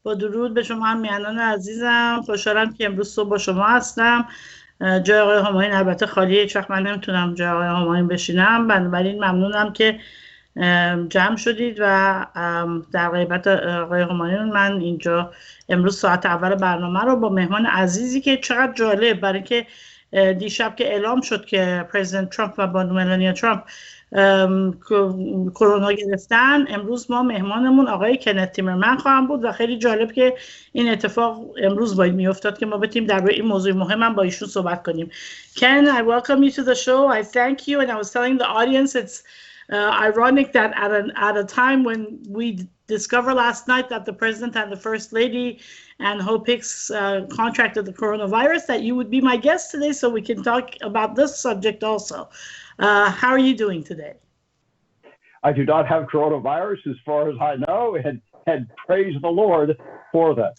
با درود به شما همیهنان عزیزم. خوشحالم که امروز صبح با شما هستم. جای آقای همایون البته خالیه، هیچ وقت من نمیتونم جای آقای همایون بشینم، بنابراین ممنونم که جمع شدید و در غیبت آقای همایون من اینجا امروز ساعت اول برنامه رو با مهمان عزیزی که چقدر جالب، برای که دیشب که اعلام شد که پرزیدنت ترامپ و بانو ملانیا ترامپ کرونا گرفتن، امروز ما مهمانمون آقای کنت تیمرمن خواهم بود و خیلی جالب که این اتفاق امروز باید میافتاد که ما بتونیم درباره این موضوع مهم هم با ایشون صحبت کنیم. Ken, I welcome you to the show. I thank you, and I was telling the audience it's ironic that at a time when we discovered last night that the president and the first lady and Hope Hicks contracted the coronavirus, that you would be my guest today so we can talk about this subject also. How are you doing today? I do not have coronavirus as far as I know, and praise the Lord for that.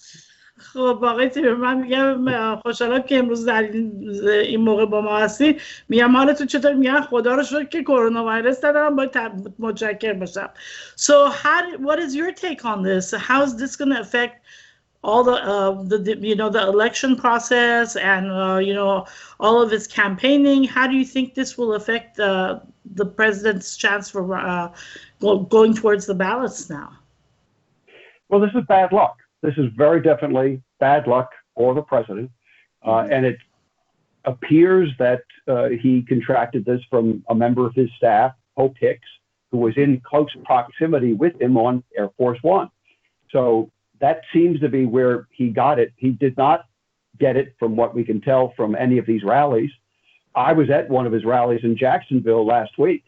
خب آقای تیمرمن میگم خوشحالم که امروز در این موقع با ما هستی. میگم حالتون چطور؟ میگم خدا رو شکر که کرونا ویروس ندارم، باید متشکر باشم. So what is your take on this? How is this going to affect all the election process and all of his campaigning? How do you think this will affect the president's chance for going towards the ballots now? Well, this is bad luck. This is very definitely bad luck for the president, and it appears that he contracted this from a member of his staff, Hope Hicks, who was in close proximity with him on Air Force One. So that seems to be where he got it. He did not get it, from what we can tell, from any of these rallies. I was at one of his rallies in Jacksonville last week,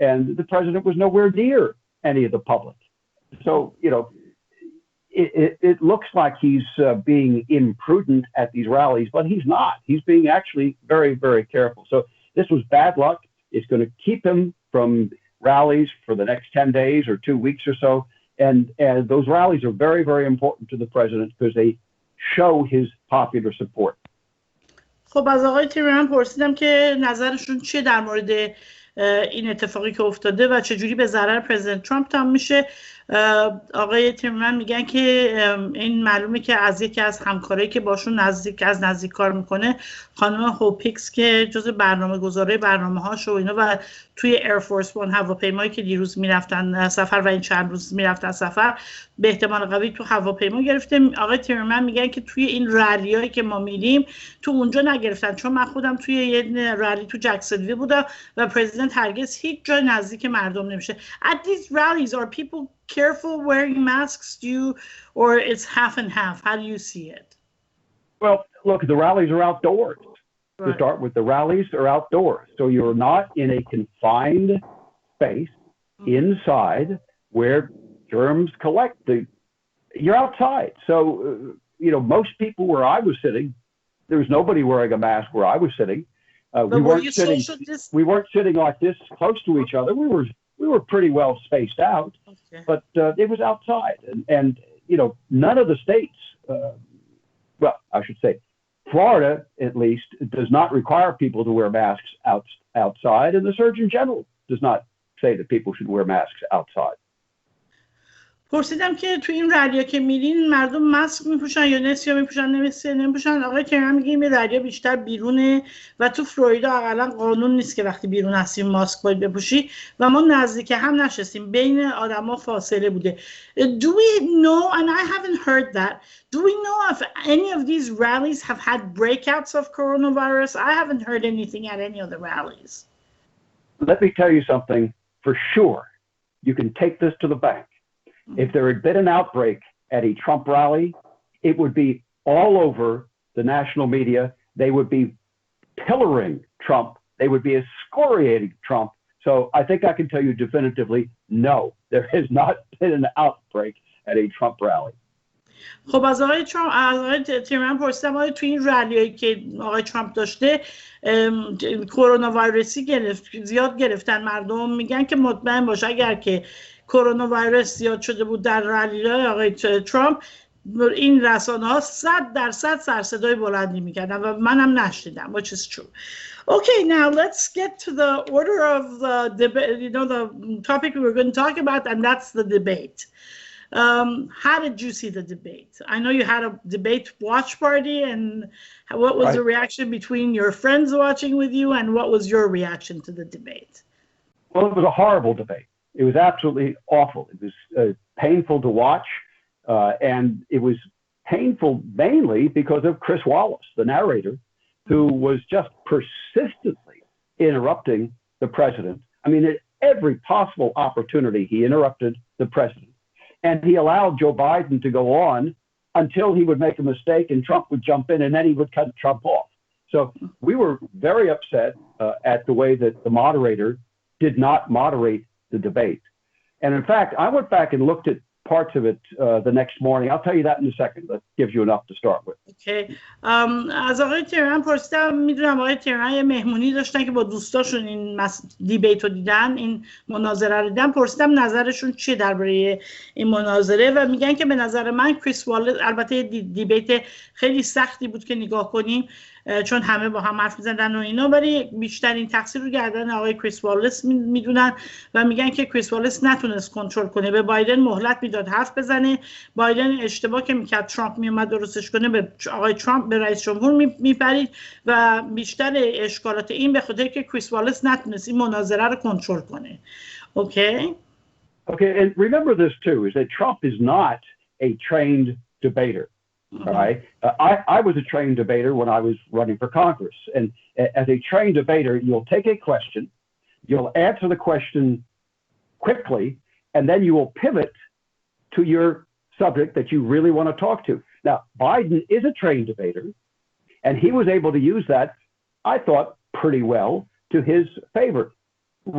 and the president was nowhere near any of the public. So, it looks like he's being imprudent at these rallies, but he's not. He's being actually very, very careful. So this was bad luck. It's going to keep him from rallies for the next 10 days or 2 weeks or so. And those rallies are very, very important to the president because they show his popular support. خب از آقای تیمرمن پرسیدم که نظرشون چیه در مورد این اتفاقی که افتاده و چجوری به ضرر پرزیدنت ترامپ تمام میشه. آقای تیمرمن میگن که این معلومه که از یکی از همکارایی که باشون نزدیک کار میکنه، خانم هوپ هیکس که جزو برنامه‌گذارای برنامه‌هاش و اینا و توی ایرفورس وان هواپیمایی که دیروز میرفتن سفر و این چند روز میرفتن سفر، به احتمال قوی تو هواپیما گرفته. آقای تیمرمن میگن که توی این رلیایی که ما میریم تو اونجا نگرفتن، چون من خودم توی یه رلی تو جکسونویل بودم و پرزیدنت هرگز هیچ جای نزدیک مردم نمیشه. At these rallies are people careful wearing masks, or it's half and half? How do you see it? Well, look, the rallies are outdoors. Right. To start with, the rallies are outdoors. So you're not in a confined space inside where germs collect. You're outside. So, most people where I was sitting, there was nobody wearing a mask where I was sitting. We weren't sitting like this close to each other. We were pretty well spaced out, okay. But it was outside, and none of the states, well, I should say, Florida at least does not require people to wear masks outside, and the Surgeon General does not say that people should wear masks outside. پرسیدم که تو این رالیا که میرین مردم ماسک میپوشن یا نسیا میپوشن نمیپوشن. آقای کرم میگه این رالیا بیشتر بیرونه و تو فلوریدا اقلا قانون نیست که وقتی بیرون هستیم ماسک باید بپوشی و ما نزدیک هم نشستیم، بین آدما فاصله بوده. Do we know, and I haven't heard that, do we know if any of these rallies have had breakouts of coronavirus? I haven't heard anything at any of the rallies. Let me tell you something for sure. You can take this to the bank. If there had been an outbreak at a Trump rally, it would be all over the national media. They would be pillaring Trump. They would be excoriating Trump. So I think I can tell you definitively, no, there has not been an outbreak at a Trump rally. خب از آقای تیمرمن پرسیدم آیا توی این رلیایی که آقای ترامپ داشته کرونا ویروسی زیاد گرفتن مردم؟ میگن که مطمئن باشه اگر که کرونا ویروس زیاد شده بود در رلیای آقای ترامپ، این رسانه ها 100% سرصدای بلندی میکردن و منم نشنیدم، which is true. Okay, now let's get to the order of the debate, the topic we were going to talk about, and that's the debate. How did you see the debate? I know you had a debate watch party, and what was the reaction between your friends watching with you, and what was your reaction to the debate? Well, it was a horrible debate. It was absolutely awful. It was painful to watch, and it was painful mainly because of Chris Wallace, the narrator, who was just persistently interrupting the president. I mean, at every possible opportunity, he interrupted the president. And he allowed Joe Biden to go on until he would make a mistake and Trump would jump in and then he would cut Trump off. So we were very upset at the way that the moderator did not moderate the debate. And in fact, I went back and looked at parts of it the next morning. I'll tell you that in a second. That gives you enough to start with. Okay. از آقای ترامپ پرسیدم، میدونم آقای ترامپ یه مهمونی داشتن که با دوستاشون این دیبیت رو دیدن، این مناظره رو دیدن. پرسیدم نظرشون چیه درباره این مناظره و میگن که به نظر من کریس والس، البته دیبیت خیلی سختی بود که نگاه کنیم چون همه با هم حرف می‌زدن و اینا، ولی بیشترین تقصیر رو گردن آقای کریس والس میدونن و میگن که کریس والس نتونست کنترل کنه. به بایدن مهلت میداد حرف بزنه. بایدن اشتباه که میکرد ترامپ میومد درستش کنه، به آقای ترامپ، به رئیس جمهور میپرید و بیشتر اشکالات این به خاطر که کریس والس نتونست این مناظره رو کنترل کنه. Okay? Okay, and remember this too, is that Trump is not a trained debater. All right. I was a trained debater when I was running for Congress. And as a trained debater, you'll take a question, you'll answer the question quickly, and then you will pivot to your subject that you really want to talk to. Now, Biden is a trained debater, and he was able to use that, I thought, pretty well to his favor.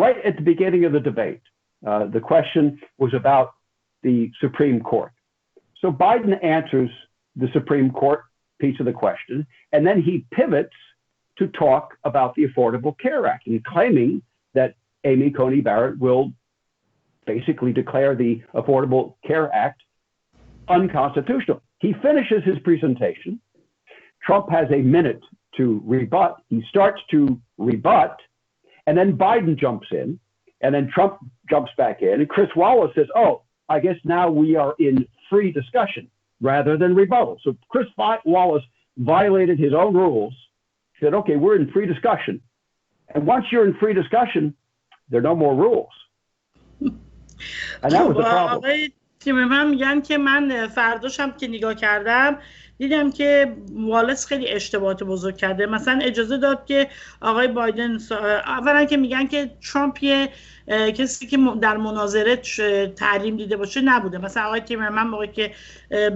Right at the beginning of the debate, the question was about the Supreme Court. So Biden answers the Supreme Court piece of the question, and then he pivots to talk about the Affordable Care Act and claiming that Amy Coney Barrett will basically declare the Affordable Care Act unconstitutional. He finishes his presentation. Trump has a minute to rebut. He starts to rebut, and then Biden jumps in, and then Trump jumps back in, and Chris Wallace says, oh, I guess now we are in free discussion rather than rebuttal. So Chris Wallace violated his own rules, said, okay, we're in free discussion. And once you're in free discussion, there are no more rules. And that was the problem. من میگن که من فرداشم که نگاه کردم دیدم که والس خیلی اشتباهات بزرگ کرده. مثلا اجازه داد که آقای بایدن، اولا که میگن که ترامپ یه کسی که در مناظره تعلیم دیده باشه نبوده. مثلا آقای تیمرمن موقعی که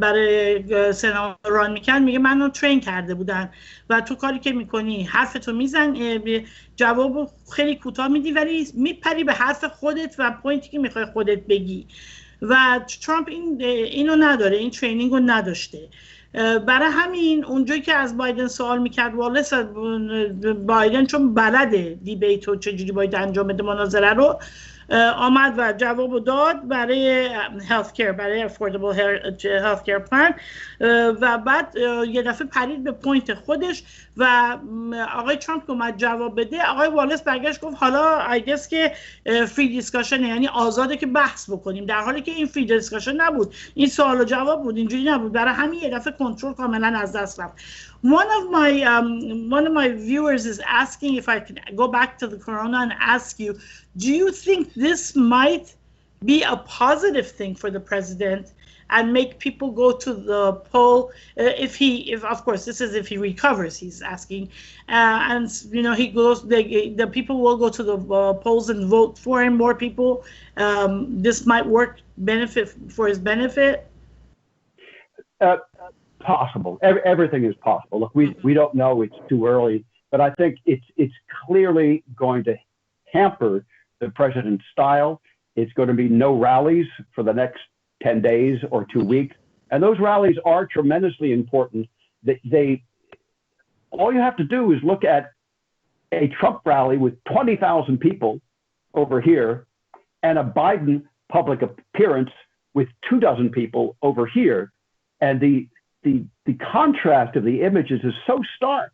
برای سنا ران میکرد میگه منو ترین کرده بودن و تو کاری که میکنی حرفتو میزن، جواب خیلی کوتاه میدی ولی میپری به حرف خودت و پوینتی که میخوای خودت بگی. و ترامپ اینو نداره، این ترینینگ رو نداشته. برای همین اونجایی که از بایدن سوال میکرد والس، بایدن چون بلده دیبیت و چجوری باید انجام بده مناظره رو، آمد و جواب داد برای هلت کیر، برای افوردبل هلت کیر پلان و بعد یه دفعه پرید به پوینت خودش و آقای ترامپ اومد جواب بده. آقای والس برگشت گفت حالا آیگس که فری دیسکاشن، یعنی آزاده که بحث بکنیم، در حالی که این فری دیسکاشن نبود، این سوال و جواب بود، اینجوری نبود. برای همین یه دفعه کنترل کاملا از دست رفت. One of my viewers is asking if I can go back to the corona and ask you, do you think this might be a positive thing for the president and make people go to the poll if of course this is if he recovers, he's asking, and you know he goes, the people will go to the polls and vote for him, more people, this might work for his benefit? Possible. Everything is possible. Look, we don't know. It's too early, but I think it's clearly going to hamper the president's style. It's going to be no rallies for the next 10 days or 2 weeks, and those rallies are tremendously important. All you have to do is look at a Trump rally with 20,000 people over here, and a Biden public appearance with 24 people over here, and the contrast of the images is so stark.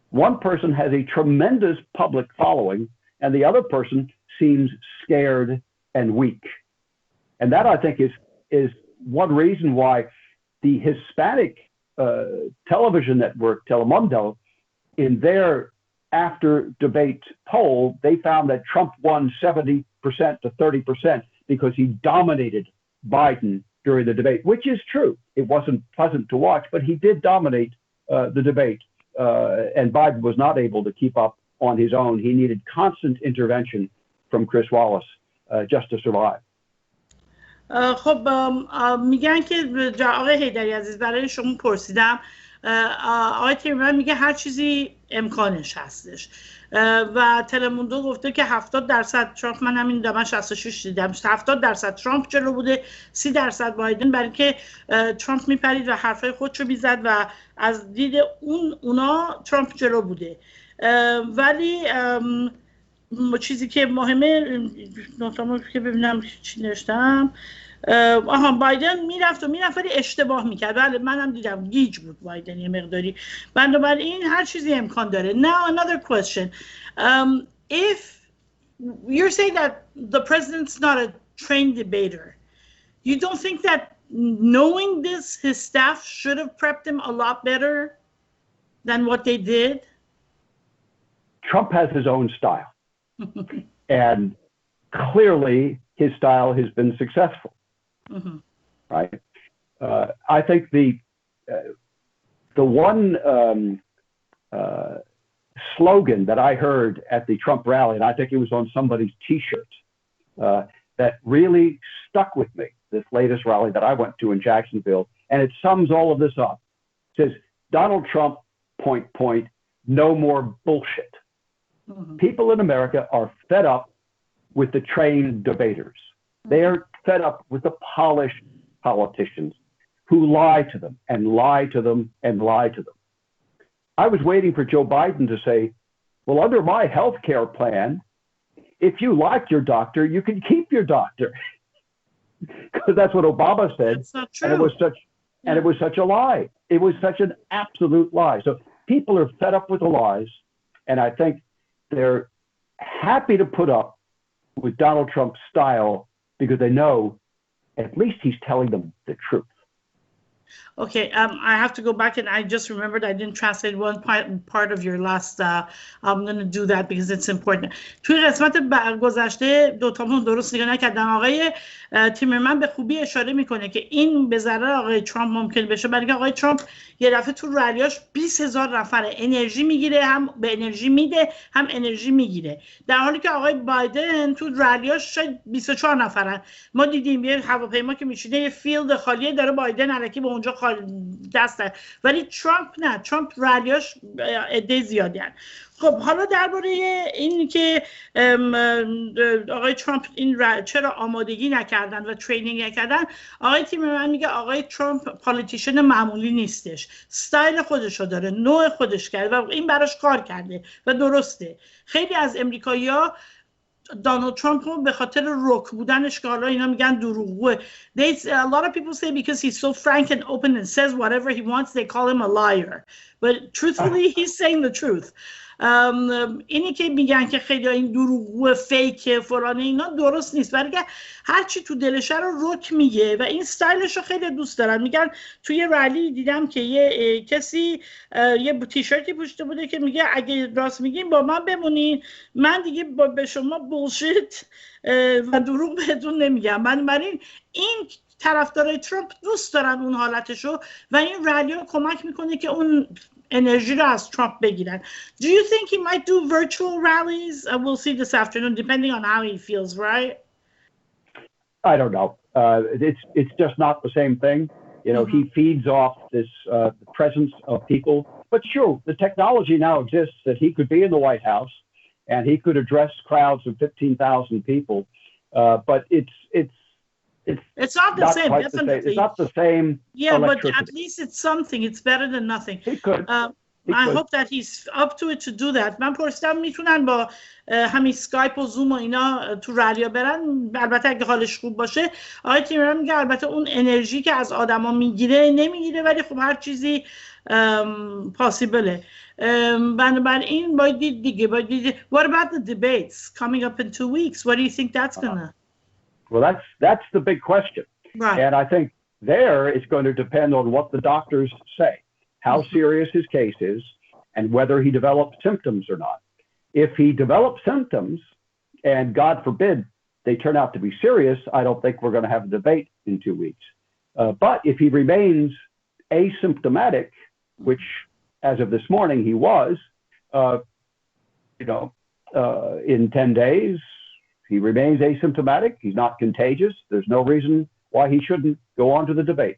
One person has a tremendous public following, and the other person seems scared and weak. And that, I think, is is one reason why the Hispanic television network, Telemundo, in their after debate poll, they found that Trump won 70% to 30% because he dominated Biden during the debate, which is true. It wasn't pleasant to watch, but he did dominate the debate, and Biden was not able to keep up on his own. He needed constant intervention from Chris Wallace just to survive. خب میگن که آقای حیدری عزیز برای شما پرسیدم، آقای تیمرمن میگه هر چیزی امکانش هستش و تلموندو گفته که 70% ترامپ، من همین دامن 66 دیدم، 70% ترامپ جلو بوده، 30% بایدن، برای که ترامپ میپرید و حرفای خودشو میزد و از دید اونا ترامپ جلو بوده. ولی چیزی که مهمه نوتامو که ببینم چی نوشتم، بایدن میرفت ولی اشتباه میکرد. بله منم دیدم گیج بود بایدن یه مقداری. بنابراین هر چیزی امکان داره. Now another question, if you're saying that the president's not a trained debater, you don't think that knowing this his staff should have prepped him a lot better than what they did? Trump has his own style. And clearly his style has been successful. Mm-hmm. Right? I think the one slogan that I heard at the Trump rally, and I think it was on somebody's T-shirt, that really stuck with me, this latest rally that I went to in Jacksonville, and it sums all of this up. It says, Donald Trump, ... no more bullshit. Mm-hmm. People in America are fed up with the trained debaters. Mm-hmm. They are fed up with the polished politicians who lie to them and lie to them and lie to them. I was waiting for Joe Biden to say, well, under my health care plan, if you like your doctor, you can keep your doctor. Because that's what Obama said. That's not true. And it was such a lie. It was such an absolute lie. So people are fed up with the lies, and I think they're happy to put up with Donald Trump's style because they know at least he's telling them the truth. Okay, I have to go back, and I just remembered I didn't translate one part of your last. I'm going to do that because it's important. توی قسمت گذشته دوتامون درست نگاه نکردم. آقای تیمرمن به خوبی اشاره میکنه که این به ضرر آقای ترامپ ممکن بشه، برای که آقای ترامپ یه دفعه تو رلیاش 20,000 نفر انرژی میگیره، هم به انرژی میده هم انرژی میگیره، در حالی که آقای بایدن تو رلیاش شاید 24 نفرن. ما دیدیم یه هواپیما که میشینه یه فیلد خالیه داره بایدن الکی به اونجا دسته، ولی ترامپ نه، ترامپ رلیاش عده زیادی هن. خب حالا درباره این که آقای ترامپ این چرا آمادگی نکردن و ترینینگ نکردن، آقای تیمرمن میگه آقای ترامپ پالیتیشن معمولی نیستش، استایل خودشو داره، نوع خودش کرده و این براش کار کرده و درسته. خیلی از امریکایی‌ها دونالد ترامپ رو به خاطر روک بودنش که حالا اینا میگن دروغگوه. A lot of people say because he's so frank and open and says whatever he wants, they call him a liar. But truthfully, he's saying the truth. اینی که میگن که خیلی این دروغگوه، فیک، فلانه، اینا درست نیست، برای که هرچی تو دلشه رو روک میگه و این استایلش رو خیلی دوست دارن. میگن توی رلی دیدم که یه کسی یه تیشرتی پوشیده بوده که میگه اگه راست میگین با من بمونین، من دیگه به شما بولشیت و دروغ بهتون نمیگم. بنابراین این طرفدارای ترامپ دوست دارن اون حالتشو و این رلی رو کمک میکنه که اون انرژی رو از ترامپ بگیرن. Do you think he might do virtual rallies? We'll see this afternoon, depending on how he feels, right? I don't know. It's just not the same thing. You know, he feeds off this the presence of people. But sure, the technology now exists that he could be in the White House and he could address crowds of 15,000 people. But it's not the same, definitely. It's not the same. Yeah, but at least it's something. It's better than nothing. He could. I hope that he's up to it to do that. من پرسیدم میتونن با همین اسکایپ و زوم و اینا تو رالیا برن، البته اگه حالش خوب باشه. آقای تیمرمن میگه البته اون انرژی که از آدما میگیره نمیگیره، ولی خب هر چیزی پاسیبله. بنابراین باید دید دیگه، باید دید. What about the debates coming up in 2 weeks? What do you think that's gonna? Well, that's the big question. Right. And I think there it's going to depend on what the doctors say, how serious his case is, and whether he develops symptoms or not. If he develops symptoms, and God forbid they turn out to be serious, I don't think we're going to have a debate in 2 weeks. But if he remains asymptomatic, which as of this morning he was, in 10 days, he remains asymptomatic. He's not contagious. There's no reason why he shouldn't go on to the debate.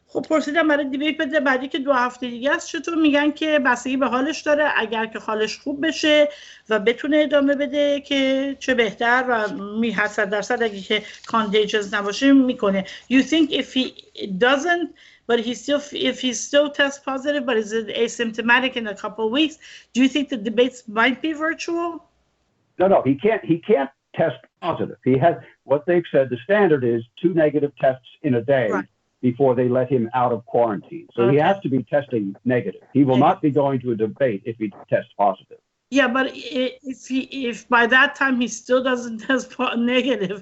خب پرسیدم برای دیبیت بده بعدی که 2 هفته دیگه است چطور؟ میگن که بستگی به حالش داره، اگر که حالش خوب بشه و بتونه ادامه بده که چه بهتر و 100% اگه که contagious نباشه میکنه. You think if he doesn't but if he still tests positive but is asymptomatic in a couple of weeks, do you think the debates might be virtual? No, he can't test positive. He has, what they've said, the standard is 2 negative tests in a day. Right. Before they let him out of quarantine. So he has to be testing negative. He will not be going to a debate if he tests positive. Yeah, but if by that time he still doesn't test negative,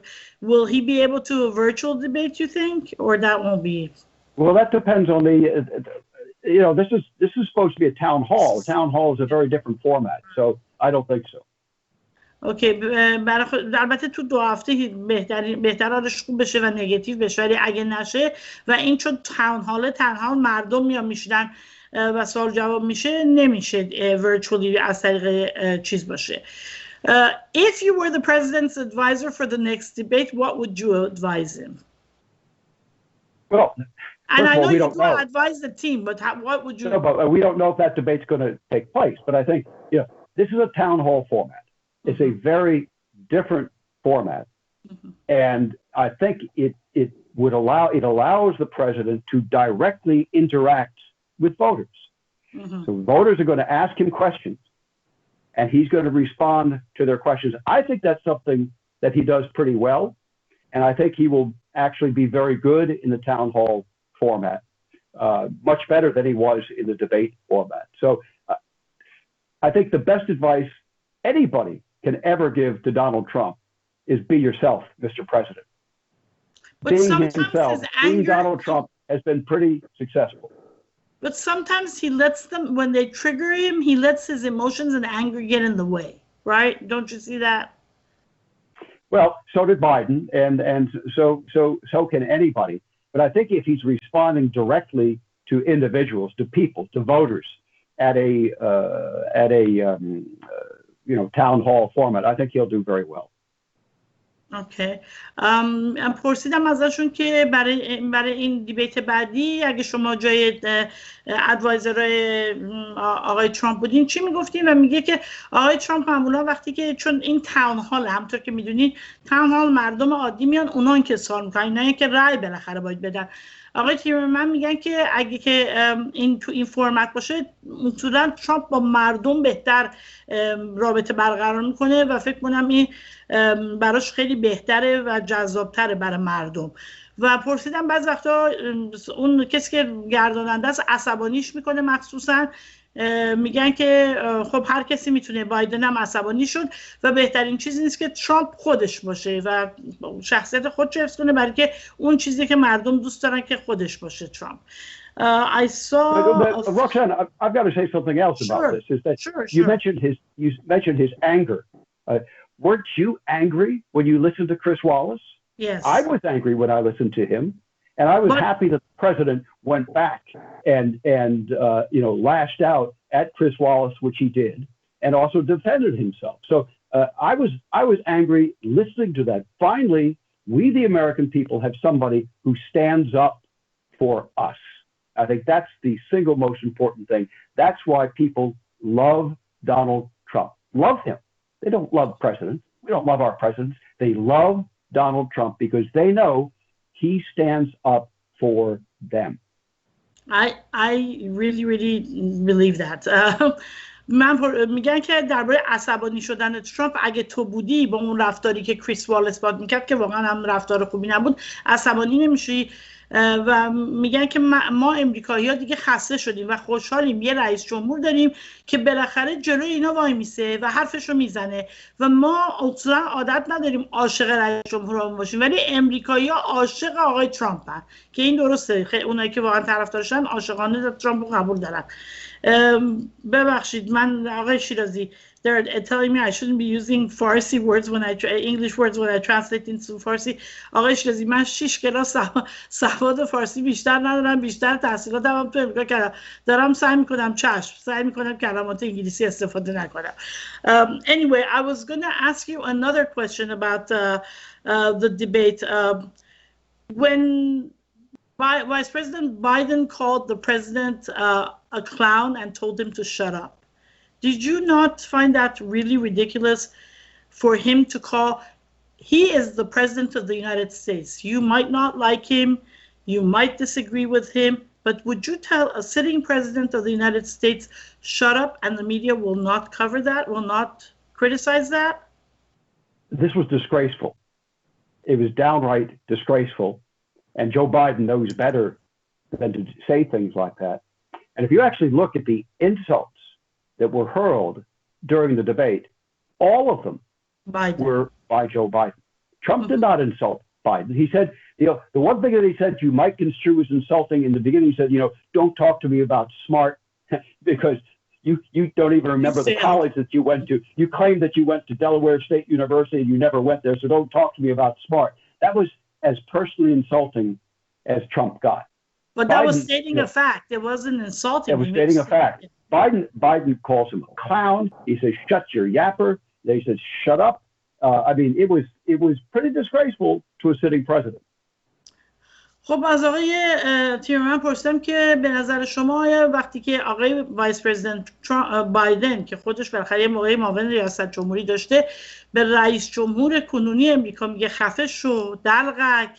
will he be able to a virtual debate, you think? Or that won't be? Well, that depends on the, this is supposed to be a town hall. A town hall is a very different format. So I don't think so. اوکی البته تو 2 هفته بهتر حالش خوب بشه و نگاتیو بشه، ولی اگه نشه و این چون تاون هال تنها مردم میان میشدن و سوال جواب میشه نمیشه virtually از طریق چیز باشه. If you were the president's advisor for the next debate, what would you advise him? Well, and I know you don't know. advise the team, but what would you? No, but we don't know if that debate's going to take place. But I think this is a town hall format. It's a very different format, and I think it allows the president to directly interact with voters. So voters are going to ask him questions, and he's going to respond to their questions. I think that's something that he does pretty well, and I think he will actually be very good in the town hall format, much better than he was in the debate format. So I think the best advice anybody can ever give to Donald Trump is be yourself, Mr. President. But being himself, being Donald Trump has been pretty successful. But sometimes he lets them, when they trigger him, he lets his emotions and anger get in the way, right? Don't you see that? Well, so did Biden, and so can anybody. But I think if he's responding directly to individuals, to people, to voters, at a town hall format, I think he'll do very well. اوکی. پرسیدم ازشون که برای این دیبیت بعدی اگه شما جای ادوایزرهای آقای ترامپ بودین چی میگفتین؟ و میگه که آقای ترامپ معمولا وقتی که چون این تاون هال همونطور که میدونین تاون هال مردم عادی میان اونان که سوال میکنن، اینایی که رأی بالاخره باید بدن. آقای تیمرمن میگن که اگه که این تو این فرمت باشه اصولا ترامپ با مردم بهتر رابطه برقرار میکنه و فکر کنم این براش خیلی بهتره و جذابتره برای مردم. و پرسیدم بعض وقتا اون کسی که گرداننده است عصبانیش میکنه، مخصوصا میگن که خب هر کسی میتونه، بایدن هم عصبانی شد و بهترین چیزی نیست که ترامپ خودش باشه و شخصیت خودش حفظ کنه، برای که اون چیزی که مردم دوست دارن که خودش باشه ترامپ. I saw. But Roxanne, I've got to say something else about this. Is that you mentioned his anger. Weren't you angry when you listened to Chris Wallace? Yes. I was angry when I listened to him, and I was happy that the president went back and lashed out at Chris Wallace, which he did, and also defended himself. So I was angry listening to that. Finally, we the American people have somebody who stands up for us. I think that's the single most important thing. That's why people love Donald Trump. Love him. They don't love presidents. We don't love our presidents. They love Donald Trump because they know he stands up for them. I really believe that. من میگن که درباره عصبانی شدن ترامپ اگه تو بودی با اون رفتاری که کریس والاس باد میکرد که واقعا هم رفتار خوبی نبود عصبانی نمیشی. و میگن که ما امریکایی‌ها دیگه خسته شدیم و خوشحالیم یه رئیس جمهور داریم که بالاخره جلوی اینا وای میسه و حرفش رو میزنه و ما اصلا عادت نداریم عاشق رئیس جمهورمون باشیم، ولی امریکایی‌ها عاشق آقای ترامپن که این درسته. اونایی که واقعا طرفدارشن عاشقانه ترامپ رو قبول دارن. ببخشید من آقای شیرازی they're telling me I shouldn't be using Farsi words when English words when I translate into Farsi. آقای شیرازی من 6 کلاس سواد فارسی بیشتر ندارم، بیشتر تحصیلاتم هم تو امریکا کردم، دارم سعی میکنم کلمات انگلیسی استفاده نکنم. Anyway, I was going to ask you another question about the debate. When Vice President Biden called the president a clown and told him to shut up, did you not find that really ridiculous for him to call? He is the president of the United States. You might not like him, you might disagree with him, but would you tell a sitting president of the United States, shut up, and the media will not cover that, will not criticize that? This was disgraceful. It was downright disgraceful. And Joe Biden knows better than to say things like that. And if you actually look at the insults that were hurled during the debate, all of them were by Joe Biden. Trump did not insult Biden. He said, the one thing that he said you might construe as insulting in the beginning, he said, don't talk to me about smart because you don't even remember the college that you went to. You claim that you went to Delaware State University and you never went there, so don't talk to me about smart. That was as personally insulting as Trump got. But that was stating a fact. It wasn't insulting. It was stating a fact. Biden calls him a clown. He says, shut your yapper. They said, shut up. I mean, it was pretty disgraceful to a sitting president. خب از آقای تیمرمن پرسیدم که به نظر شما وقتی که آقای وایس پرزیدنت بایدن که خودش بالاخره یه موقعی معاون ریاست جمهوری داشته به رئیس جمهور کنونی امریکا میگه خفه شو دلقک،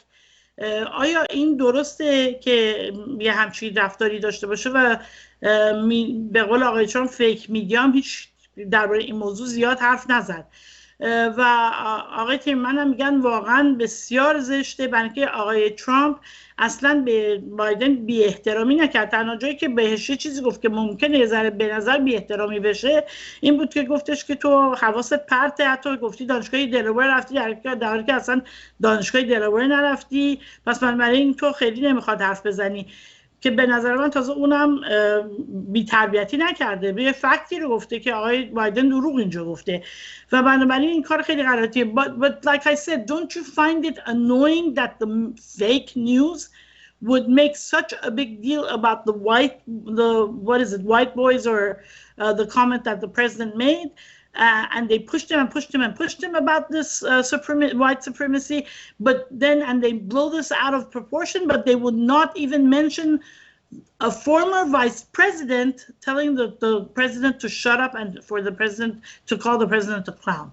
آیا این درسته که یه همچین رفتاری داشته باشه؟ و به قول آقای ترامپ فیک میدیا هم هیچ درباره این موضوع زیاد حرف نزد و آقای تیمرمن هم میگن واقعا بسیار زشته، برای اینکه آقای ترامپ اصلا به بایدن بی احترامی نکرد. تنها جایی که بهش چیزی گفت که ممکنه یه ذره به نظر بی احترامی بشه این بود که گفتش که تو حواست پرته، حتی گفتی دانشگاه دلاور رفتی در حالی که اصلا دانشگاه دلاور نرفتی، پس بنابراین تو خیلی نمیخواد حرف بزنی، که به نظر من تازه اونم بی‌تربیتی نکرده، به فکتی رو گفته که آقای بایدن دروغ اینجا گفته و بنابراین این کار خیلی غلطیه. But like I said, don't you find it annoying that the fake news would make such a big deal about the white boys or the comment that the president made? And they pushed him about this white supremacy, but then and they blow this out of proportion, but they would not even mention a former vice president telling the president to shut up and for the president to call the president a clown.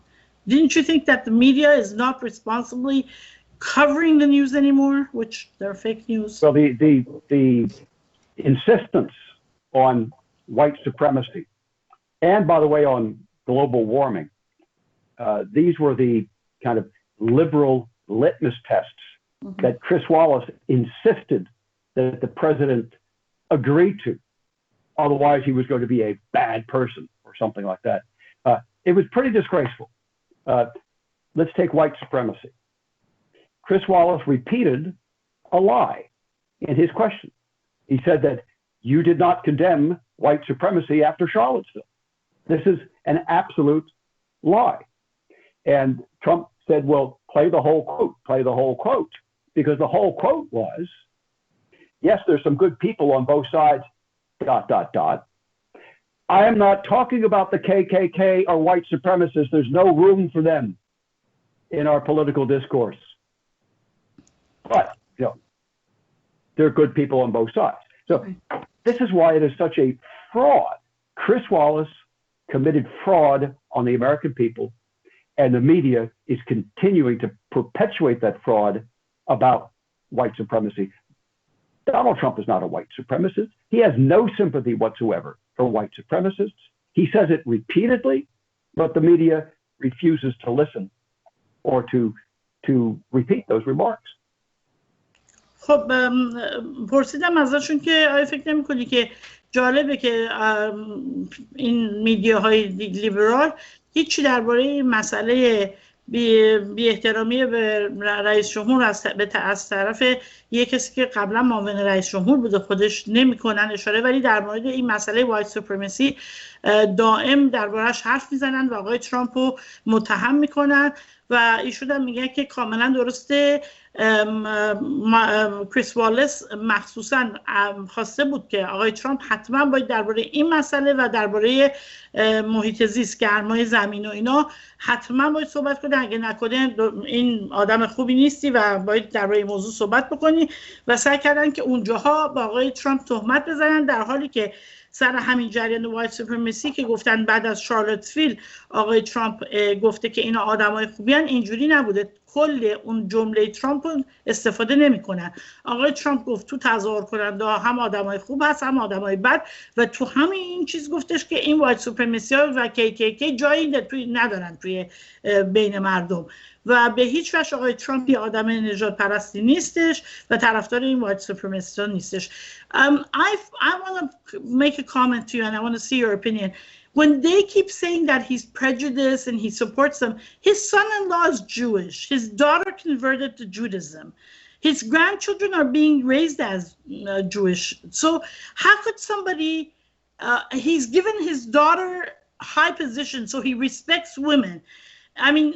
Didn't you think that the media is not responsibly covering the news anymore, which they're fake news? Well, the insistence on white supremacy, and by the way, on global warming. These were the kind of liberal litmus tests that Chris Wallace insisted that the president agree to. Otherwise, he was going to be a bad person or something like that. It was pretty disgraceful. Let's take white supremacy. Chris Wallace repeated a lie in his question. He said that you did not condemn white supremacy after Charlottesville. This is an absolute lie. And Trump said, well, play the whole quote, because the whole quote was, yes, there's some good people on both sides, ... I am not talking about the KKK or white supremacists. There's no room for them in our political discourse. But, there are good people on both sides. So this is why it is such a fraud. Chris Wallace committed fraud on the American people, and the media is continuing to perpetuate that fraud about white supremacy. Donald Trump is not a white supremacist. He has no sympathy whatsoever for white supremacists. He says it repeatedly, but the media refuses to listen or to repeat those remarks. خب پرسیدم ازشون که آیا فکر نمی‌کنی که جالبه که این میدیاهای لیبرال هیچی درباره مسئله بی احترامی به رئیس جمهور از طرف یک کسی که قبلا معاون رئیس جمهور بوده خودش نمی‌کنن اشاره، ولی در مورد این مسئله وایت سوپرمسی دائم درباره‌اش حرف میزنن و آقای ترامپ رو متهم میکنن و ایشون هم میگن که کاملا درسته. کریس والیس مخصوصا خواسته بود که آقای ترامپ حتما باید درباره این مسئله و درباره محیط زیست، گرمای زمین و اینا حتما باید صحبت کنه، اگه نکنه این آدم خوبی نیستی و باید درباره این موضوع صحبت بکنی و سعی کردن که اونجاها با آقای ترامپ تهمت بزنن، در حالی که سر همین جریان وایت سوپرمسی که گفتن بعد از شارلوتسویل آقای ترامپ گفته که اینا آدمای خوبی هن، اینجوری نبوده. کل اون جمله ترامپ رو استفاده نمی‌کنن. آقای ترامپ گفت تو تظاهر کننده ها هم آدمای خوب هست هم آدمای بد و تو همین این چیز گفتش که این وایت سوپرمسی ها و KKK جایی ندارن توی بین مردم و به هیچ وجه آقای ترامپ یه آدم نژاد پرستی نیستش و طرفدار این وایت سوپرمسی ها نیستش. I want to make a comment to you and I want to see your opinion. When they keep saying that he's prejudiced and he supports them, his son-in-law is Jewish. His daughter converted to Judaism. His grandchildren are being raised as Jewish. So how could somebody, he's given his daughter high position, so he respects women. I mean,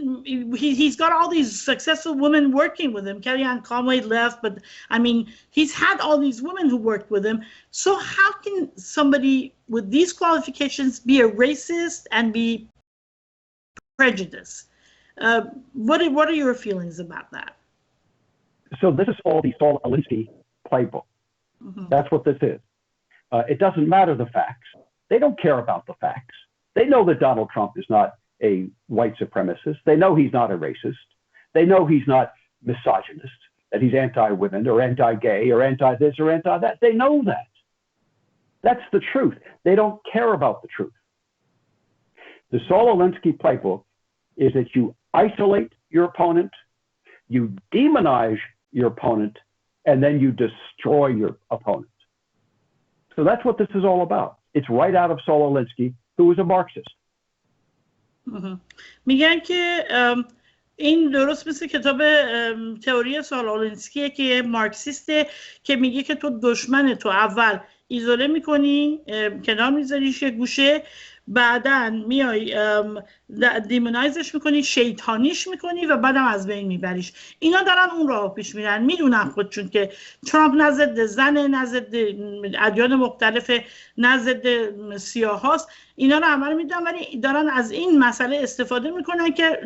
he's got all these successful women working with him. Kellyanne Conway left, but I mean, he's had all these women who worked with him. So how can somebody with these qualifications be a racist and be prejudiced? What are your feelings about that? So this is all the Saul Alinsky playbook. Mm-hmm. That's what this is. It doesn't matter the facts. They don't care about the facts. They know that Donald Trump is not a white supremacist. They know he's not a racist. They know he's not misogynist, that he's anti-women or anti-gay or anti-this or anti-that. They know that. That's the truth. They don't care about the truth. The Saul Alinsky playbook is that you isolate your opponent, you demonize your opponent, and then you destroy your opponent. So that's what this is all about. It's right out of Saul Alinsky, who was a Marxist. میگن که این درست مثل کتاب تئوری سال آلنسکیه که مارکسیسته که میگه که تو دشمن تو اول ایزوله میکنی، کنار میذاریش یه گوشه، بعدن میای دیمونایزش میکنی، شیطانیش میکنی و بعدم از بین میبریش. اینا دارن اون راه پیش میرن، میدونن خودشون که ترامپ نه ضد زنه، نه ضد ادیان مختلف، نه ضد سیاه هاست. اینا رو همه رو میدونن ولی دارن از این مسئله استفاده میکنن که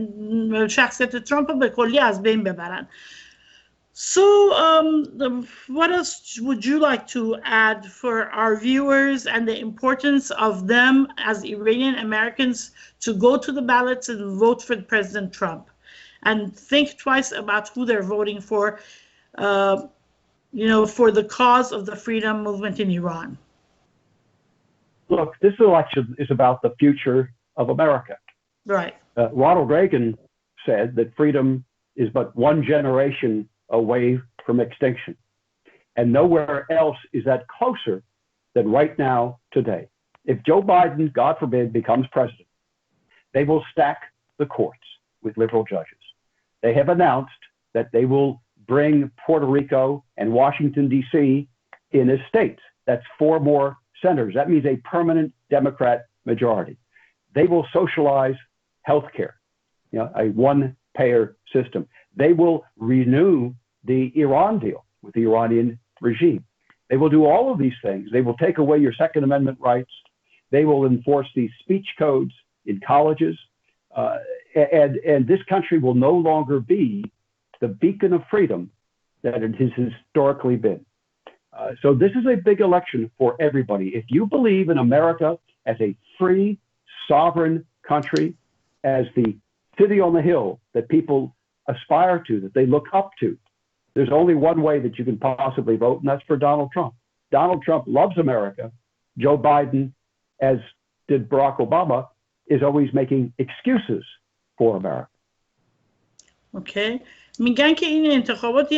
شخصیت ترامپ رو به کلی از بین ببرن. So, what else would you like to add for our viewers and the importance of them as Iranian Americans to go to the ballots and vote for President Trump and think twice about who they're voting for, for the cause of the freedom movement in Iran? Look, this election is about the future of America. Right. Ronald Reagan said that freedom is but one generation away from extinction. And nowhere else is that closer than right now today. If Joe Biden, God forbid, becomes president, they will stack the courts with liberal judges. They have announced that they will bring Puerto Rico and Washington, D.C. in as states. That's 4 more senators. That means a permanent Democrat majority. They will socialize healthcare, a one-payer system. They will renew the Iran deal with the Iranian regime. They will do all of these things. They will take away your Second Amendment rights. They will enforce these speech codes in colleges. And this country will no longer be the beacon of freedom that it has historically been. So this is a big election for everybody. If you believe in America as a free, sovereign country, as the city on the hill that people aspire to, that they look up to, there's only one way that you can possibly vote, and that's for Donald Trump. Donald Trump loves America. Joe Biden, as did Barack Obama, is always making excuses for America. Okay. میگن که این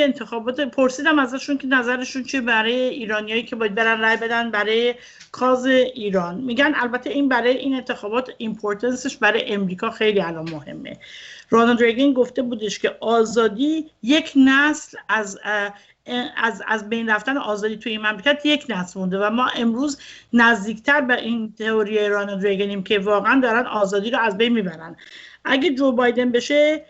انتخابات پرسیدم ازشون که نظرشون چیه برای ایرانیایی که باید برن رای بدن برای کاز ایران. میگن البته این برای این انتخابات ایمپورتنسش برای امریکا خیلی الان مهمه. رونالد ریگن گفته بودش که آزادی یک نسل از بین رفتن آزادی توی این مملکت یک نسل مونده و ما امروز نزدیکتر به این تئوری رونالد ریگنیم که واقعا دارن آزادی رو از بین میبرن. اگه جو بایدن بشه،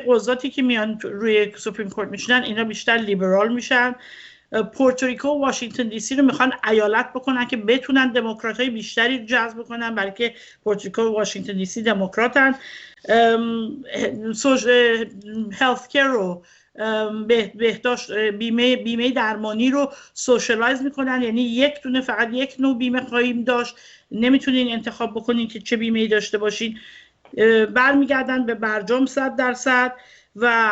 قضاتی که میان روی سوپریم کورت میشنن اینا بیشتر لیبرال میشن. پورتوریکو و واشنگتن دی سی رو میخوان ایالت بکنن که بتونن دموکراتای بیشتری جذب کنن، برای که پورتوریکو و واشنگتن دی سی دموکراتن. هلت کیر رو بهداشت بیمه درمانی رو سوشالایز میکنن، یعنی فقط یک نوع بیمه خواهیم داشت، نمیتونین انتخاب بکنین که چه بیمه‌ای داشته باشین. برمیگردن به برجام 100%. و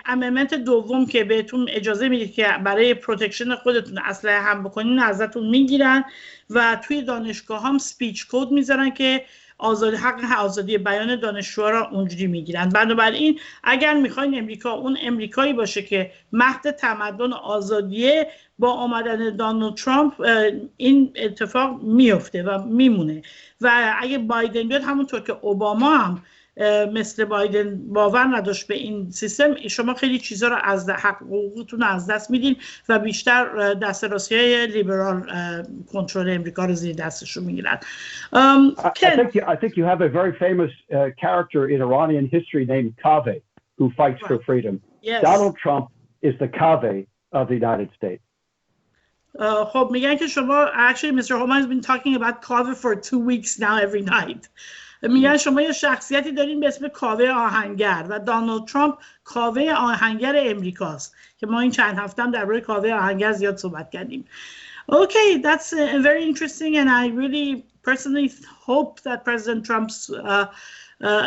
امندمنت دوم که بهتون اجازه میده که برای پروتکشن خودتون اسلحه هم بکنین ازتون میگیرن و توی دانشگاه هم سپیچ کد میذارن که حق آزادی بیان دانشجوها را اونجوری میگیرن. بنابراین اگر میخواین امریکا اون امریکایی باشه که مهد تمدن آزادیه، با آمدن دونالد ترامپ این اتفاق میفته و میمونه. و اگه بایدن بیاد، همونطور که اوباما هم مثل بایدن باور نداشت به این سیستم، شما خیلی چیزا رو از حقوقتون از دست میدین و بیشتر دست راستی‌های لیبرال کنترل امریکا رو زیر دستشون میگیرن. I think you have a very famous character in Iranian history named Kaveh who fights for freedom. Yes. Donald Trump is the Kaveh of the United States. خب میگن که شما actually Mr. Homan has been talking about Kaveh for 2 weeks now every night. میگن شما یه شخصیتی دارین به اسم کاوه آهنگر و دونالد ترامپ کاوه آهنگر امریکاست که ما این چند هفته هم درباره کاوه آهنگر زیاد صحبت کردیم. Okay, that's very interesting, and I really personally hope that President Trump's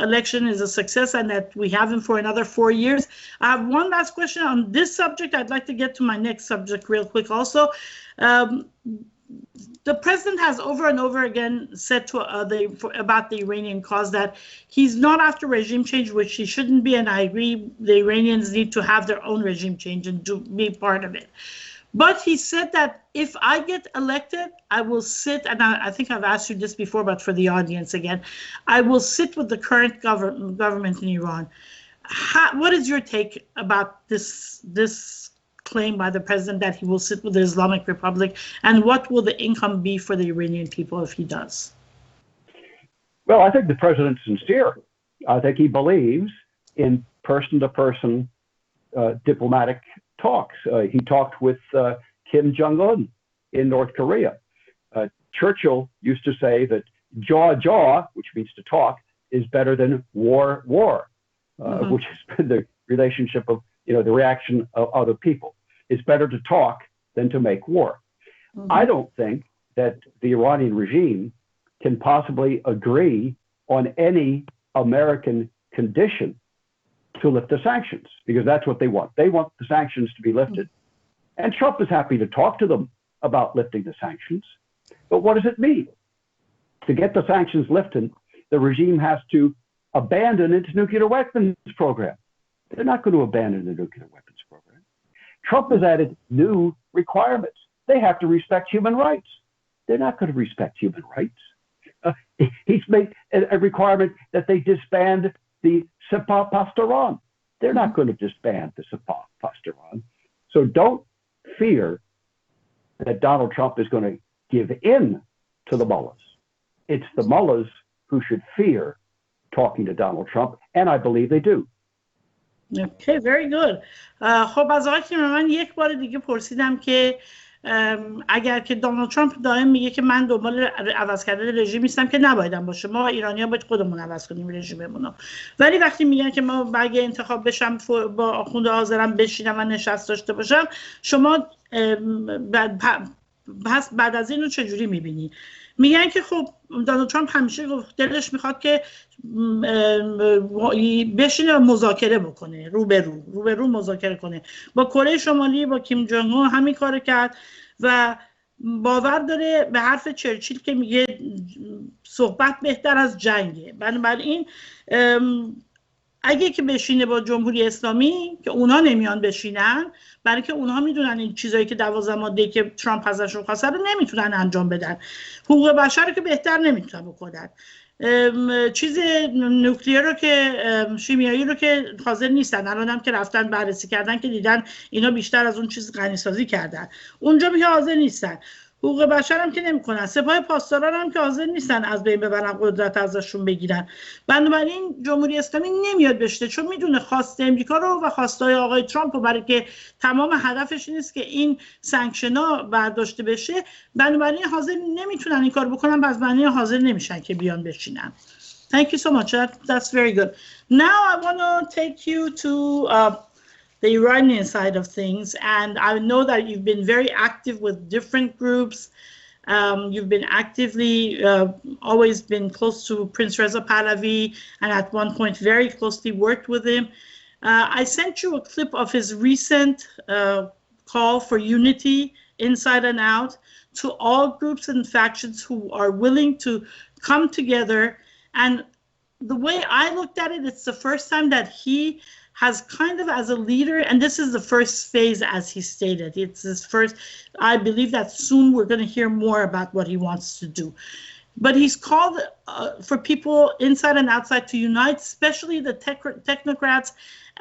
election is a success and that we have him for another 4 years. I have one last question on this subject. I'd like to get to my next subject real quick also. The president has over and over again said to about the Iranian cause that he's not after regime change, which he shouldn't be, and I agree the Iranians need to have their own regime change and to be part of it. But he said that if I get elected, I will sit, and I think I've asked you this before, but for the audience again, I will sit with the current government in Iran. What is your take about this claim by the president that he will sit with the Islamic Republic, and what will the income be for the Iranian people if he does? Well, I think the president's sincere. I think he believes in person-to-person diplomatic talks. He talked with Kim Jong-un in North Korea. Churchill used to say that jaw, which means to talk, is better than war, which has been the relationship of, the reaction of other people. It's better to talk than to make war. I don't think that the Iranian regime can possibly agree on any American condition to lift the sanctions, because that's what they want. They want the sanctions to be lifted. And Trump is happy to talk to them about lifting the sanctions. But what does it mean? To get the sanctions lifted, the regime has to abandon its nuclear weapons program. They're not going to abandon the nuclear weapons program. Trump has added new requirements. They have to respect human rights. They're not going to respect human rights. He's made a requirement that they disband the Sepah Pastoran. They're not going to disband the Sepah Pastoran. So don't fear that Donald Trump is going to give in to the mullahs. It's the mullahs who should fear talking to Donald Trump, and I believe they do. Okay, very good. خب از آقای من یک بار دیگه پرسیدم که اگر که دونالد ترامپ دائم میگه که من دنبال عوض کردن رژیم نیستم، که نبایدم باشه، ما ایرانی‌ها باید خودمون عوض کنیم رژیممون رو، ولی وقتی میگن که ما اگه انتخاب بشم با آخوند حاضرم بشینم و نشست داشته باشم، شما بعد از این رو چجوری میبینی؟ میگن که خب دونالد ترامپ همیشه دلش میخواد که بشینه و مذاکره بکنه، روبرو مذاکره کنه. با کره شمالی، با کیم جونگ اون همین کار کرد و باور داره به حرف چرچیل که میگه صحبت بهتر از جنگه. بنابراین اگه که بشینه با جمهوری اسلامی که اونا نمیان بشینن، برای که اونها میدونن این چیزایی که 12 ماده که ترامپ ازشون خواسته رو نمیتونن انجام بدن. حقوق بشر که بهتر نمیتونن بکنن. چیز نوکلیر رو که شیمیایی رو که حاضر نیستن. الان هم که رفتن بررسی کردن که دیدن اینا بیشتر از اون چیز غنیسازی کردن. اونجا که حاضر نیستن. حقوق بشر هم که نمیکنن. سپاه پاسداران هم که حاضر نیستن از بین ببرن، قدرت ازشون بگیرن. بنابراین جمهوری اسلامی نمیاد بشه، چون میدونه خواست امریکا رو و خواستای آقای ترامپ رو، برای که تمام هدفش نیست که این سانکشن‌ها برداشته بشه. بنابراین حاضر نمیتونن این کار بکنن، پس بنابراین حاضر نمیشن که بیان بشینن. Thank you so much. That's very good. Now I want to take you to the Iranian side of things, and I know that you've been very active with different groups. You've been actively always been close to Prince Reza Pahlavi, and at one point very closely worked with him. I sent you a clip of his recent call for unity inside and out to all groups and factions who are willing to come together. And the way I looked at it, it's the first time that he has kind of as a leader, and this is the first phase as he stated. It's his first, I believe that soon we're going to hear more about what he wants to do. But he's called for people inside and outside to unite, especially the technocrats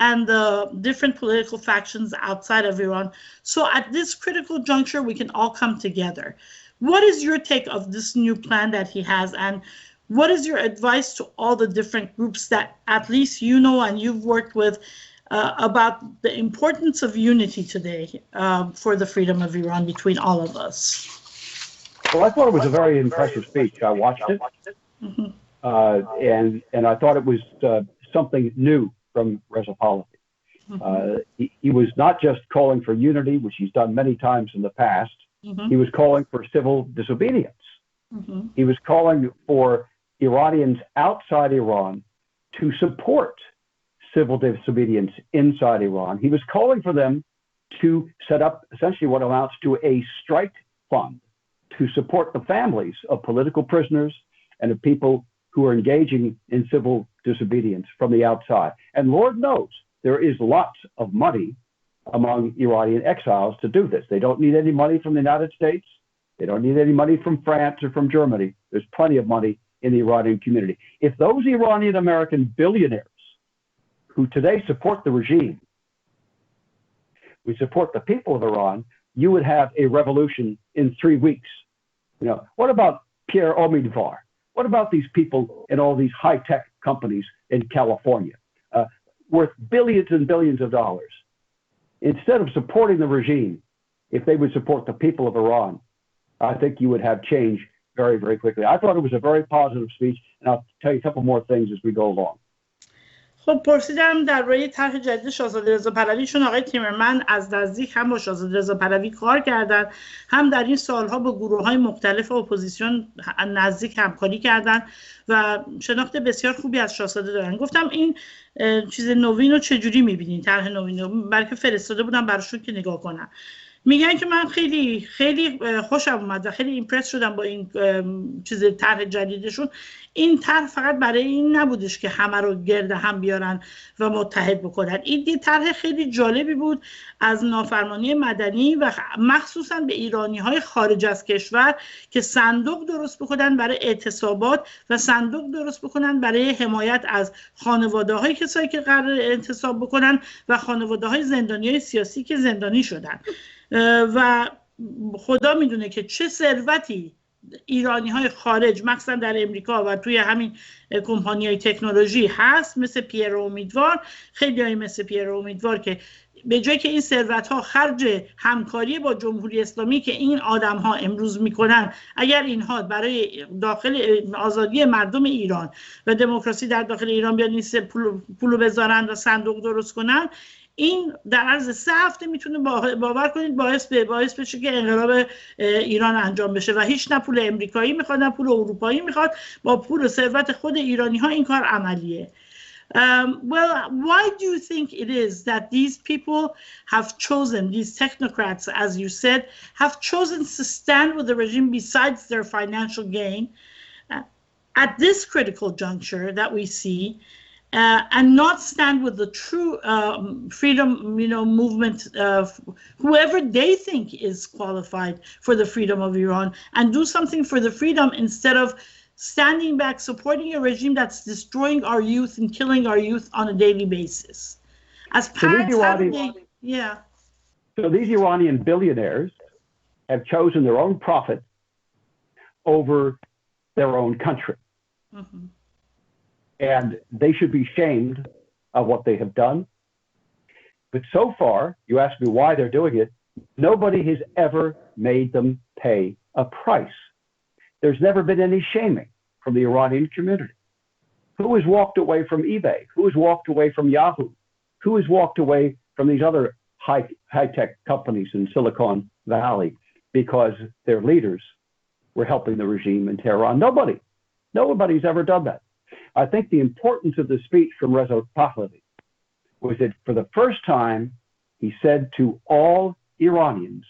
and the different political factions outside of Iran. So at this critical juncture, we can all come together. What is your take of this new plan that he has, and what is your advice to all the different groups that at least you know and you've worked with about the importance of unity today for the freedom of Iran between all of us? Well, I thought it was a very impressive speech. I watched it, Mm-hmm. And I thought it was something new from Reza Pahlavi. Mm-hmm. He was not just calling for unity, which he's done many times in the past. Mm-hmm. He was calling for civil disobedience. Mm-hmm. He was calling for Iranians outside Iran to support civil disobedience inside Iran. He was calling for them to set up essentially what amounts to a strike fund to support the families of political prisoners and of people who are engaging in civil disobedience from the outside. And Lord knows there is lots of money among Iranian exiles to do this. They don't need any money from the United States. They don't need any money from France or from Germany. There's plenty of money in the Iranian community. If those Iranian American billionaires who today support the regime, we support the people of Iran, you would have a revolution in 3 weeks. You know, what about Pierre Omidyar? What about these people in all these high-tech companies in California, worth billions and billions of dollars? Instead of supporting the regime, if they would support the people of Iran, I think you would have change very, very quickly. I thought it was a very positive speech, and I'll tell you a couple more things as we go along. خب پرسیدم درباره طرح جدید شاهزاده رضا پهلوی، چون آقای تیمرمن از نزدیک هم با شاهزاده رضا پهلوی کار کردن، هم در این سالها با گروه‌های مختلف اپوزیسیون نزدیک همکاری کردن و شناخت بسیار خوبی از شاهزاده دارن. گفتم این چیز نوین رو چجوری می‌بینین، طرح نوین رو؟ بلکه فرستاده بودم براشون که نگاه کنن. میگن که من خیلی خیلی خوشم اومد و خیلی ایمپرس شدم با این چیز طرح جدیدشون. این طرح فقط برای این نبودش که همه رو گرد هم بیارن و متحد بکنن. این طرح خیلی جالبی بود از نافرمانی مدنی و مخصوصا به ایرانی‌های خارج از کشور که صندوق درست بکنن برای اعتصابات و صندوق درست بکنن برای حمایت از خانواده‌های کسایی که قرار اعتصاب بکنن و خانواده‌های زندانیای سیاسی که زندانی شدن. و خدا میدونه که چه ثروتی ایرانی‌های خارج مخصوصا در امریکا و توی همین کمپانی‌های تکنولوژی هست، مثل پیر امیدوار، خیلی‌های مثل پیر امیدوار که به جای که این ثروت‌ها خرج همکاری با جمهوری اسلامی که این آدم‌ها امروز می‌کنن، اگر اینها برای داخل آزادی مردم ایران و دموکراسی در داخل ایران بیان نیست پولو بذارن و صندوق درست کنن، این در عرض 3 هفته میتونه باور کنید باعث بشه که انقلاب ایران انجام بشه و هیچ نه پول امریکایی میخواد نه پول اروپایی میخواد، با پول و ثروت خود ایرانی ها این کار عملیه. Well, why do you think it is that these people have chosen, these technocrats, as you said, have chosen to stand with the regime besides their financial gain at this critical juncture that we see? and not stand with the true freedom, movement, whoever they think is qualified for the freedom of Iran, and do something for the freedom instead of standing back, supporting a regime that's destroying our youth and killing our youth on a daily basis. As parents, So these Iranian billionaires have chosen their own profit over their own country. Mm-hmm. And they should be shamed of what they have done. But so far, you ask me why they're doing it, nobody has ever made them pay a price. There's never been any shaming from the Iranian community. Who has walked away from eBay? Who has walked away from Yahoo? Who has walked away from these other high-tech companies in Silicon Valley because their leaders were helping the regime in Tehran? Nobody. Nobody's ever done that. I think the importance of the speech from Reza Pahlavi was that for the first time, he said to all Iranians,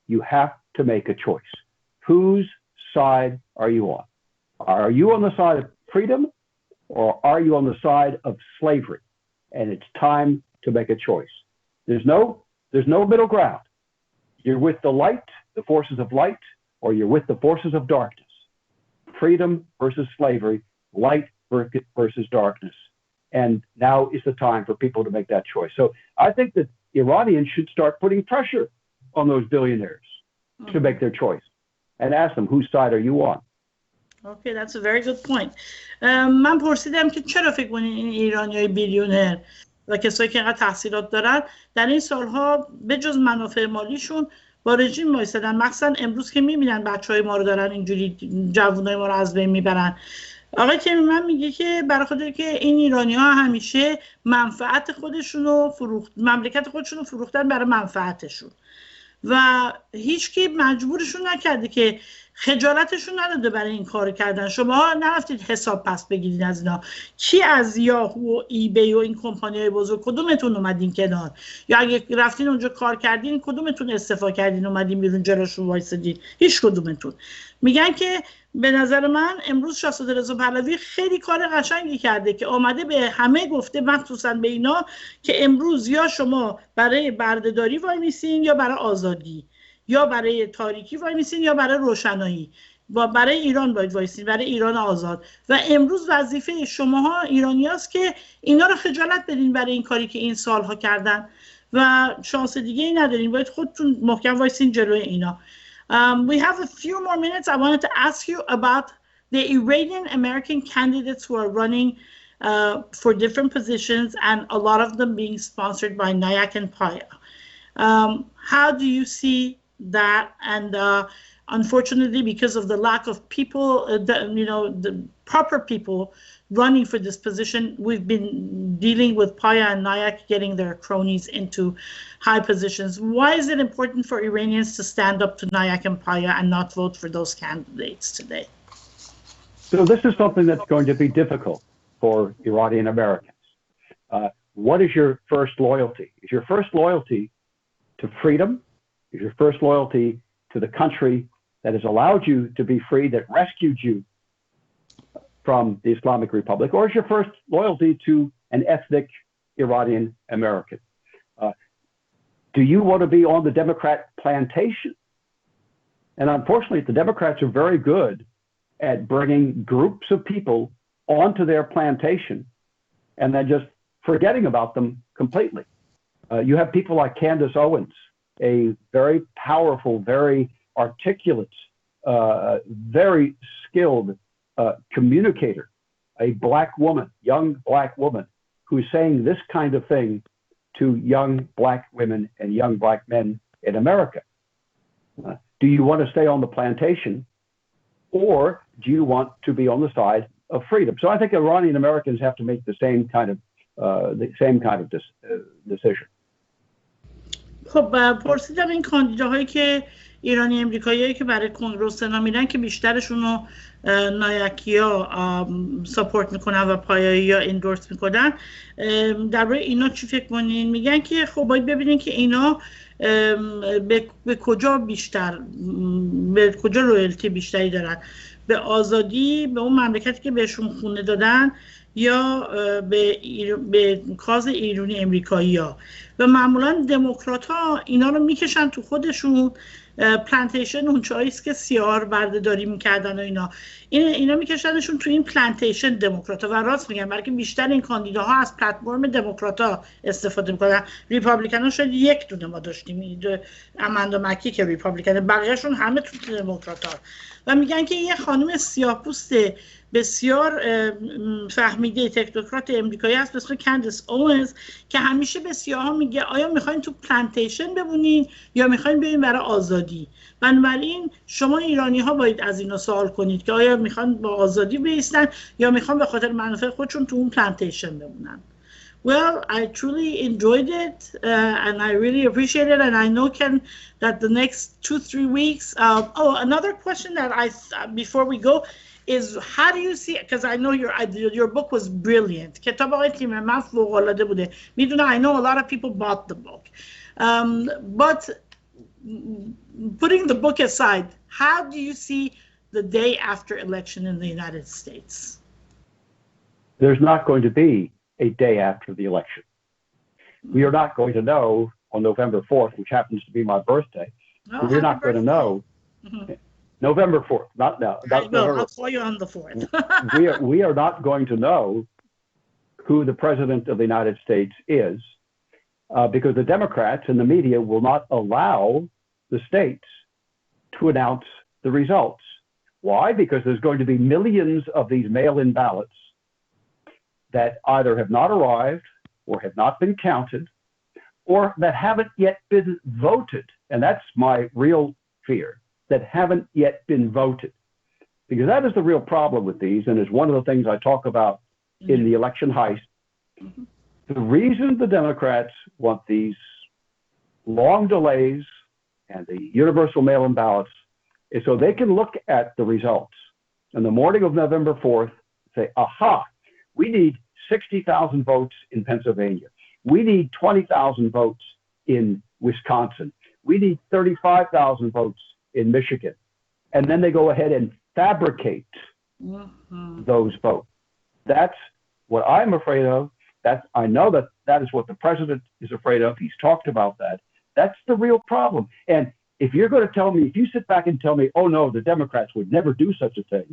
you have to make a choice. Whose side are you on? Are you on the side of freedom or are you on the side of slavery? And it's time to make a choice. There's no middle ground. You're with the light, the forces of light, or you're with the forces of darkness. Freedom versus slavery, light versus darkness. And now is the time for people to make that choice. So I think that Iranians should start putting pressure on those billionaires to make their choice and ask them, whose side are you on? Okay, that's a very good point. من پرسیدم که چرا فکر کنین این ایرانیای بیلیونر و کسایی که اینقدر تحصیلات دارن در این سالها به جز منافع مالیشون با رژیم وایسادن، مخصوصا امروز که میبینن بچهای ما رو دارن اینجوری جوانای ما رو از بین میبرن. آقای تیمرمن میگه که برای خاطر که این ایرانی‌ها همیشه منفعت خودشونو مملکت خودشونو فروختن برای منفعتشون و هیچکی مجبورشون نکرده که خجالتشون نداده برای این کار کردن. شما نرفتید حساب پس بگیرید از اینا. کی از یاهو و ایبی و این کمپانی‌های بزرگ کدومتون اومدین کنار؟ یا اگه رفتین اونجا کار کردین کدومتون استعفا کردین اومدین بیرون جلوشون وایسادین؟ هیچ کدومتون. میگن که به نظر من امروز شاهزاده رضا پهلوی خیلی کار قشنگی کرده که آمده به همه گفته، مخصوصا به اینا، که امروز یا شما برای بردهداری وای میسین یا برای آزادی، یا برای تاریکی وای میسین یا برای روشنایی، برای ایران باید وایسین، برای ایران آزاد. و امروز وظیفه شماها ایرانیاست که اینا رو خجالت بدین برای این کاری که این سالها کردن و شانس دیگه ای ندارین، باید خودتون محکم وایسین جلوی اینا. We have a few more minutes. I wanted to ask you about the Iranian American candidates who are running for different positions, and a lot of them being sponsored by Nayak and Paya. How do you see that? And unfortunately, because of the lack of people, the proper people running for this position, we've been dealing with Paya and Nayak getting their cronies into high positions. Why is it important for Iranians to stand up to Nayak and Paya and not vote for those candidates today? So this is something that's going to be difficult for Iranian Americans. What is your first loyalty? Is your first loyalty to freedom? Is your first loyalty to the country that has allowed you to be free, that rescued you from the Islamic Republic? Or is your first loyalty to an ethnic Iranian American? Do you want to be on the Democrat plantation? And unfortunately, the Democrats are very good at bringing groups of people onto their plantation and then just forgetting about them completely. You have people like Candace Owens, a very powerful, very articulate, very skilled communicator, a black woman, young black woman, who's saying this kind of thing to young black women and young black men in America. Do you want to stay on the plantation, or do you want to be on the side of freedom? So I think Iranian Americans have to make the same kind of decision. خب پرسیدم این کاندیداهایی که ایرانی امریکاییایی که برای کنگره سنا میرن که بیشترشون رو نایکیا ساپورت میکنن و پایایی یا اندورس میکنن، درباره اینا چی فکر کنین؟ میگن که خب باید ببینین که اینا به کجا رویالتی بیشتری دارن. به آزادی به اون مملکتی که بهشون خونه دادن یا به کاز ایرانی امریکایی ها. و معمولا دموکرات ها اینا رو میکشن تو خودشون. پلانتیشن اون چایی است که سیاه بردهداری میکردن و اینا میکشنشون تو این پلانتیشن دموکرات ها. و راست میگن، بلکه بیشتر این کاندیداها از پلتفرم دموکرات ها استفاده میکنن. ریپابلیکن ها شاید یک دونه ما داشتیم، اماندا مکی که ریپابلیکن، بقیهشون همه تو دموکرات ها. و میگن که یه خانم سیاه‌پوست بسیار فهمیده تکنوکرات امریکایی هست به اسم کندیس اونز که همیشه به سیاها میگه آیا میخواین تو پلانتیشن بمونین یا میخواین برین برای آزادی. بنابراین شما ایرانی ها باید از اینا سوال کنید که آیا میخوان با آزادی بایستن یا میخوان به خاطر منافع خودشون تو اون پلانتیشن بمونن. Well, I truly enjoyed it and I really appreciate it, and I know, Ken, that the next 2-3 weeks. Another question that before we go is, how do you see? Because I know your book was brilliant. کتاب آقای تیمرمن فوق‌العاده بوده. میدونم. I know a lot of people bought the book, but putting the book aside, how do you see the day after election in the United States? There's not going to be a day after the election. We are not going to know on November 4th, which happens to be my birthday. We're not going to know. November 4th, not now. I'll call you on the 4th. we are not going to know who the president of the United States is because the Democrats and the media will not allow the states to announce the results. Why? Because there's going to be millions of these mail-in ballots that either have not arrived or have not been counted or that haven't yet been voted. And that's my real fear, that haven't yet been voted. Because that is the real problem with these, and is one of the things I talk about in the election heist. The reason the Democrats want these long delays and the universal mail-in ballots is so they can look at the results on the morning of November 4th and say, aha, we need 60,000 votes in Pennsylvania. We need 20,000 votes in Wisconsin. We need 35,000 votes in Michigan. And then they go ahead and fabricate those votes. That's what I'm afraid of. I know that is what the president is afraid of. He's talked about that. That's the real problem. And if you're going to tell me, if you sit back and tell me, oh no, the Democrats would never do such a thing.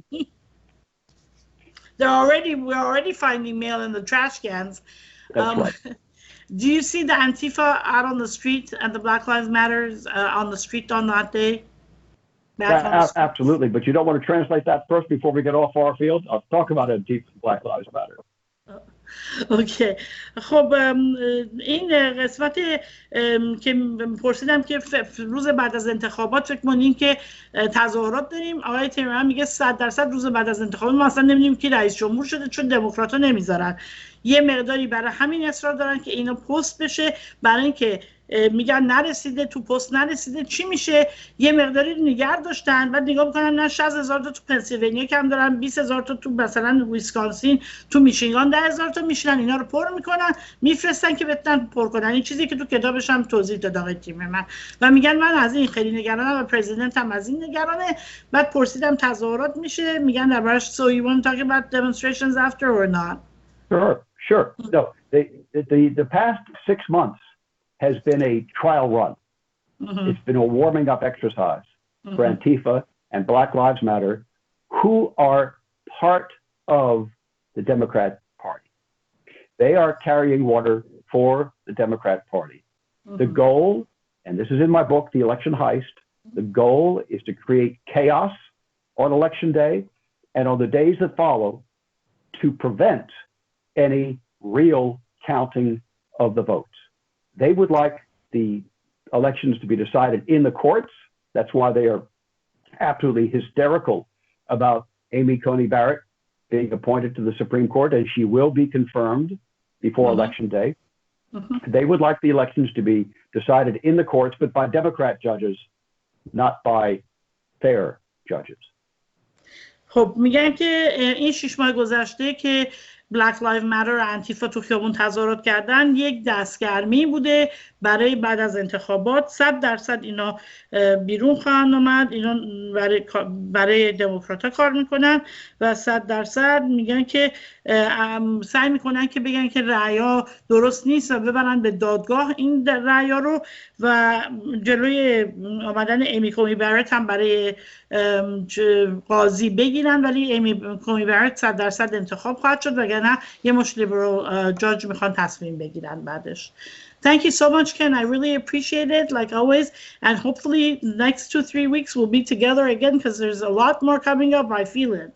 We're already finding mail in the trash cans. That's right. Do you see the Antifa out on the street and the Black Lives Matters on the street on that day? Absolutely, but you don't want to translate that first before we get off our field? I'll talk about Antifa and Black Lives Matter. اوکی. خب این قسمت که پرسیدم که روز بعد از انتخابات فکر کنین که تظاهرات داریم، آقای تیمرمن میگه 100% روز بعد از انتخابات ما اصلا نمیدونیم کی رئیس جمهور شده چون دموکرات‌ها نمیذارن. یه مقداری برای همین اصرار دارن که اینا پست بشه، برای اینکه میگن نرسیده، تو پست نرسیده چی میشه. یه مقداری نگه داشتن بعد نگاه میکنن نه 60,000 تا تو پنسیلوانیا کم دارن، 20,000 تا تو مثلا ویسکانسین، تو میشیگان 10,000 تا میشنن، اینا رو پر میکنن میفرستن که بتونن پر کنن. این چیزی که تو کتابش هم توضیح داد آقای تیمرمن. و میگن من از این خیلی نگرانم و پرزیدنت هم از این نگرانه. بعد پرسیدم تظاهرات میشه، میگن دربارش so you want to talk about demonstrations after or not? Sure. No, the past 6 months has been a trial run. It's been a warming up exercise for Antifa and Black Lives Matter, who are part of the Democrat Party. They are carrying water for the Democrat Party. The goal, and this is in my book, The Election Heist, the goal is to create chaos on election day and on the days that follow to prevent any real counting of the votes. They would like the elections to be decided in the courts. That's why they are absolutely hysterical about Amy Coney Barrett being appointed to the Supreme Court, and she will be confirmed before Election Day. They would like the elections to be decided in the courts, but by Democrat judges, not by fair judges. خب میگن که این 6 ماه گذشته که بلک لایو ماتر و انتیفا تو خیابون تظاهرات کردن یک دستگرمی بوده برای بعد از انتخابات. 100% اینا بیرون خواهند آمد، اینا برای دموکرات‌ها کار میکنن و 100% میگن که سعی میکنن که بگن که رأی‌ها درست نیست و ببرن به دادگاه این رأی‌ها رو و جلوی آمدن امی کومی برت هم برای قاضی بگیرن، ولی امی کومی برت 100% انتخاب خواهد شد وگرنه یه مش لیبرال جاج میخوان تصمیم بگیرن بعدش. Thank you so much, Ken. I really appreciate it, like always. And hopefully, the next 2-3 weeks we'll be together again because there's a lot more coming up. I feel it.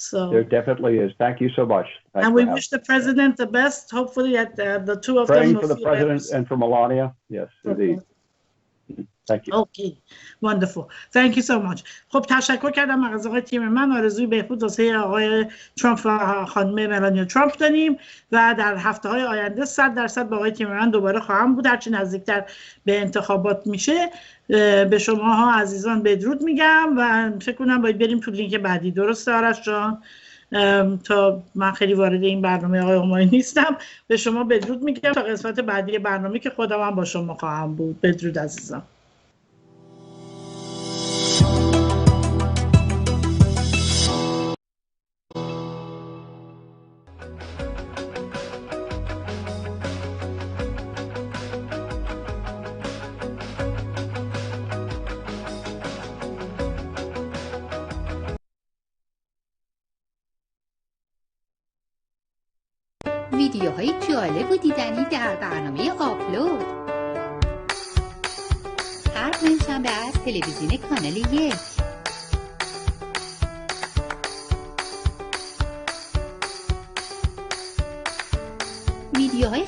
So there definitely is. Thank you so much. Thanks and we wish the president the best. Hopefully, at the two of them. Praying for the president and for Melania. Yes, indeed. Thank you. Okay, wonderful. Thank you so much. خب تشکر کردم از آقای تیمرمن. آرزوی بهبود واسه آقای ترامپ و خانم ملانیا ترامپ داریم و در هفته‌های آینده 100% با آقای تیمرمن دوباره خواهم بود هرچی نزدیکتر به انتخابات میشه. به شما ها عزیزان بدرود میگم و فکر کنم باید بریم تو لینک بعدی. درسته آرش جان؟ تا من خیلی وارد این برنامه آقای همایون نیستم. به شما بدرود میگم تا قسمت بعدی برنامه که خودم هم با شما خواهم بود. بدرود عزیزان. ویدیوهای جالب و دیدنی در برنامه آپلود هر پنجشنبه از تلویزیون کانال 1. ویدیوهای